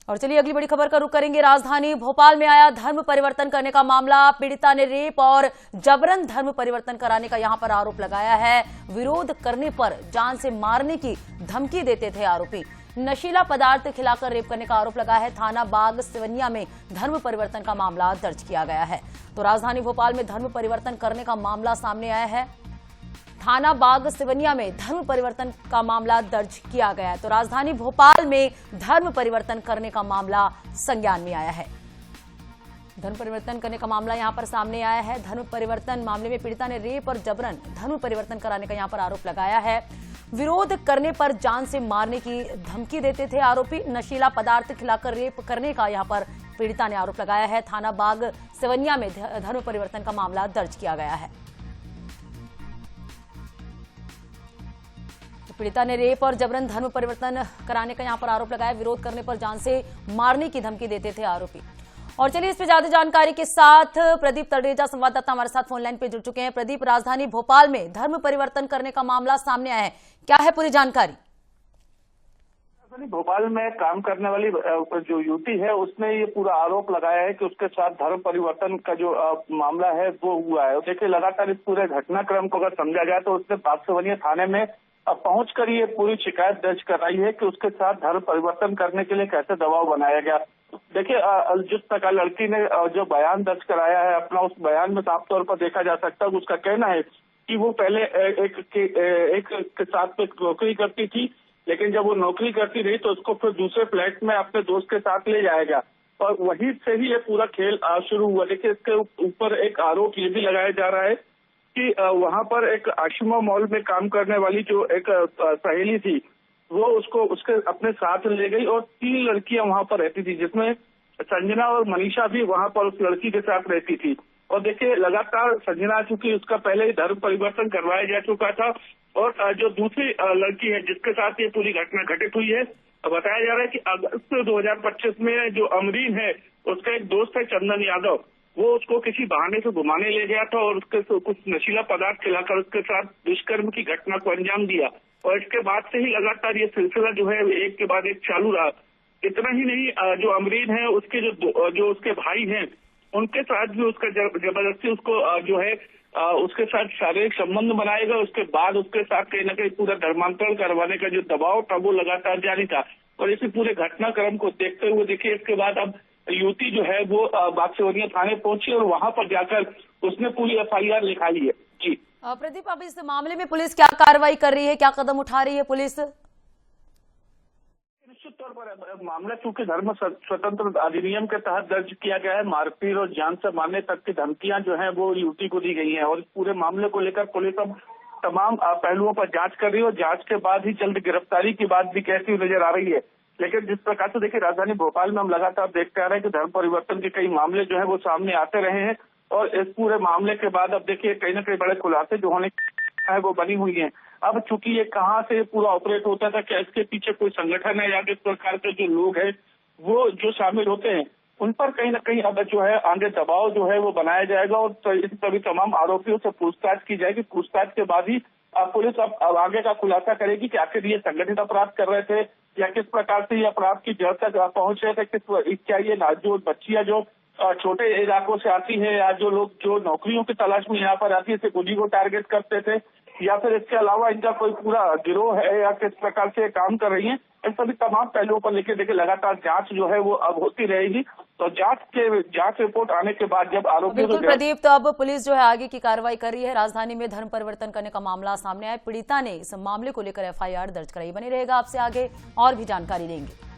और चलिए अगली बड़ी खबर का रुख करेंगे। राजधानी भोपाल में आया धर्म परिवर्तन करने का मामला। पीड़िता ने रेप और जबरन धर्म परिवर्तन कराने का यहां पर आरोप लगाया है। विरोध करने पर जान से मारने की धमकी देते थे आरोपी। नशीला पदार्थ खिलाकर रेप करने का आरोप लगा है। थाना बाग सिवनिया में धर्म परिवर्तन का मामला दर्ज किया गया है। तो राजधानी भोपाल में धर्म परिवर्तन करने का मामला सामने आया है। थाना बाग सिवनिया में धर्म परिवर्तन का मामला दर्ज किया गया है। तो राजधानी भोपाल में धर्म परिवर्तन करने का मामला संज्ञान में आया है। धर्म परिवर्तन करने का मामला यहां पर सामने आया है। धर्म परिवर्तन मामले में पीड़िता ने रेप और जबरन धर्म परिवर्तन कराने का यहां पर आरोप लगाया है। विरोध करने पर जान से मारने की धमकी देते थे आरोपी। नशीला पदार्थ खिलाकर रेप करने का यहां पर पीड़िता ने आरोप लगाया है। थाना बाग सिवनिया में धर्म परिवर्तन का मामला दर्ज किया गया है। पीड़िता ने रेप और जबरन धर्म परिवर्तन कराने का यहां पर आरोप लगाया। विरोध करने पर जान से मारने की धमकी देते थे आरोपी। और चलिए इस पे ज्यादा जानकारी के साथ प्रदीप तलरेजा संवाददाता हमारे साथ फोन लाइन पे जुड़ चुके हैं। प्रदीप, राजधानी भोपाल में धर्म परिवर्तन करने का मामला सामने आया है, क्या है पूरी जानकारी? भोपाल में काम करने वाली जो युवती है उसने ये पूरा आरोप लगाया है कि उसके साथ धर्म परिवर्तन का जो मामला है वो हुआ है। देखिए, लगातार इस पूरे घटनाक्रम को अगर समझा जाए तो उसने बाग सिवनिया थाने में अब पहुंचकर ये पूरी शिकायत दर्ज कराई है कि उसके साथ धर्म परिवर्तन करने के लिए कैसे दबाव बनाया गया। देखिए, जिस प्रकार लड़की ने जो बयान दर्ज कराया है अपना, उस बयान में साफ तौर पर देखा जा सकता है। उसका कहना है कि वो पहले एक के साथ में नौकरी करती थी, लेकिन जब वो नौकरी करती रही तो उसको फिर दूसरे फ्लैट में अपने दोस्त के साथ ले जाया गया और वहीं से ही ये पूरा खेल शुरू हुआ। देखिए, इसके ऊपर एक आरोप ये भी लगाया जा रहा है कि वहां पर एक आशिमा मॉल में काम करने वाली जो एक सहेली थी वो उसको उसके अपने साथ ले गई और 3 लड़कियां वहां पर रहती थी, जिसमें संजना और मनीषा भी वहां पर उस लड़की के साथ रहती थी। और देखिए, लगातार संजना, चूंकि उसका पहले ही धर्म परिवर्तन करवाया जा चुका था और जो दूसरी लड़की है जिसके साथ ये पूरी घटना घटित हुई है, बताया जा रहा है कि अगस्त 2025 में जो अमरीन है उसका एक दोस्त है चंदन यादव, वो उसको किसी बहाने से घुमाने ले गया था और उसके कुछ नशीला पदार्थ खिलाकर उसके साथ दुष्कर्म की घटना को अंजाम दिया। और इसके बाद से ही लगातार ये सिलसिला जो है एक के बाद एक चालू रहा। इतना ही नहीं, जो अमरीन है उसके जो उसके भाई हैं उनके साथ भी उसका जबरदस्ती उसको जो है उसके साथ शारीरिक संबंध बनाएगा। उसके बाद उसके साथ कहीं ना कहीं पूरा धर्मांतरण करवाने का जो दबाव था वो लगातार जारी था। और इसी पूरे घटनाक्रम को देखते हुए देखिए, इसके बाद अब युवती जो है वो बाग सिवनिया थाने पहुंची और वहां पर जाकर उसने पूरी FIR लिखाई है। जी प्रदीप, अब इस मामले में पुलिस क्या कार्रवाई कर रही है, क्या कदम उठा रही है पुलिस? निश्चित तौर पर मामला चूंकि धर्म स्वतंत्र अधिनियम के तहत दर्ज किया गया है, मारपीट और जान से मारने तक की धमकियां जो है वो युवती को दी गई हैं और इस पूरे मामले को लेकर पुलिस अब तमाम पहलुओं पर जांच कर रही है और जांच के बाद ही जल्द गिरफ्तारी की बात भी कहती हुई नजर आ रही है। लेकिन जिस प्रकार से देखिए, राजधानी भोपाल में हम लगातार देखते आ रहे हैं कि धर्म परिवर्तन के कई मामले जो है वो सामने आते रहे हैं और इस पूरे मामले के बाद अब देखिए कहीं ना कहीं बड़े खुलासे जो होने है वो बनी हुई हैं। अब चूंकि ये कहाँ से पूरा ऑपरेट होता था, क्या इसके पीछे कोई संगठन है या किस प्रकार के जो लोग हैं वो जो शामिल होते हैं उन पर कहीं ना कहीं अब जो है आगे दबाव जो है वो बनाया जाएगा और सभी तमाम आरोपियों से पूछताछ की जाएगी। पूछताछ के बाद ही पुलिस अब आगे का खुलासा करेगी कि आखिर ये संगठित अपराध कर रहे थे या किस प्रकार से ये अपराध की जड़ तक पहुंच रहे थे। क्या ये जो बच्चियां जो छोटे इलाकों से आती है या जो लोग जो नौकरियों की तलाश में यहाँ पर आती है सिर्फ उन्हीं को टारगेट करते थे या फिर इसके अलावा इनका कोई पूरा गिरोह है या किस प्रकार से काम कर रही है, इन सभी तमाम पहलुओं पर लेकर देखिए लगातार जांच जो है वो अब होती रहेगी। तो जांच रिपोर्ट आने के बाद जब आरोपी बिल्कुल प्रदीप, तो अब पुलिस जो है आगे की कार्रवाई कर रही है। राजधानी में धर्म परिवर्तन करने का मामला सामने आया, पीड़िता ने इस मामले को लेकर FIR दर्ज कराई। बने रहेगा, आपसे आगे और भी जानकारी देंगे।